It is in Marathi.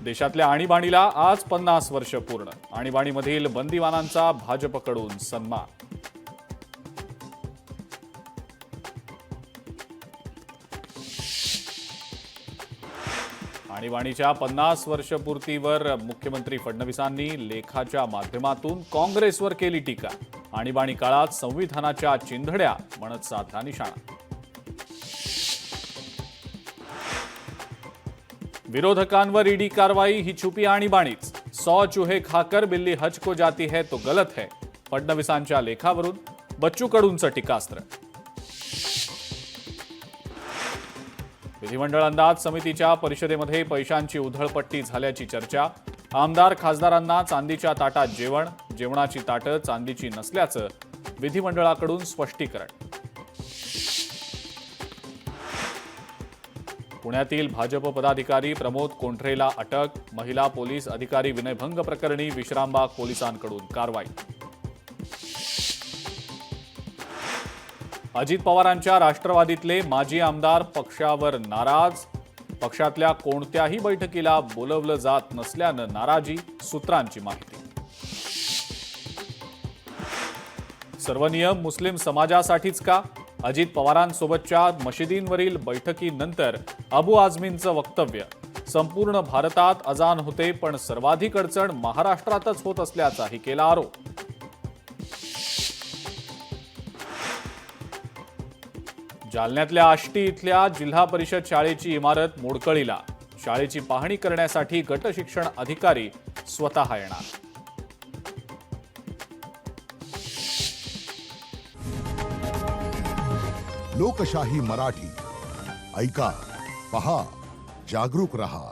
देशातल्या आणीबाणीला आज 50 वर्ष पूर्ण. आणीबाणीमधील बंदीवानांचा भाजपकडून सन्मान. आणीबाणीच्या 50 वर्षपूर्तीवर मुख्यमंत्री फडणवीसांनी लेखाच्या माध्यमातून काँग्रेसवर केली टीका. आणीबाणी काळात संविधानाच्या चिंधड्या म्हणत साधला निशाणा. विरोधकांवर ईडी कारवाई ही छुपी आणीबाणीच. 100 चूहे खाकर बिल्ली हज को जाती है तो गलत है. फडणवीसांच्या लेखावरून बच्चू कडूंचं टीकास्त्र. विधिमंडळ अंदाज समितीच्या परिषदेमध्ये पैशांची उधळपट्टी झाल्याची चर्चा. आमदार खासदारांना चांदीच्या ताटात जेवण, जेवणाची ताटं चांदीची नसल्याचं विधिमंडळाकडून स्पष्टीकरण. पुण्यातील भाजप पदाधिकारी प्रमोद कोंढरेला अटक. महिला पोलीस अधिकारी विनयभंग प्रकरणी विश्रामबाग पोलिसांकडून कारवाई. अजित पवारांच्या राष्ट्रवादीतले माजी आमदार पक्षावर नाराज. पक्षातल्या कोणत्याही बैठकीला बोलवलं जात नसल्यानं नाराजी, सूत्रांची माहिती. सर्व नियम मुस्लिम समाजासाठीच का? अजित पवारांसोबतच्या मशिदींवरील बैठकीनंतर अबू आझमींचं वक्तव्य. संपूर्ण भारतात अजान होते पण सर्वाधिक अडचण महाराष्ट्रातच होत असल्याचाही केला आरोप. जालन्यातल्या आष्टी इथल्या जिल्हा परिषद शाळेची इमारत मोडकळीला. शाळेची पाहणी करण्यासाठी गट शिक्षण अधिकारी स्वतः येणार. लोकशाही मराठी ऐका, पहा, जागरूक रहा.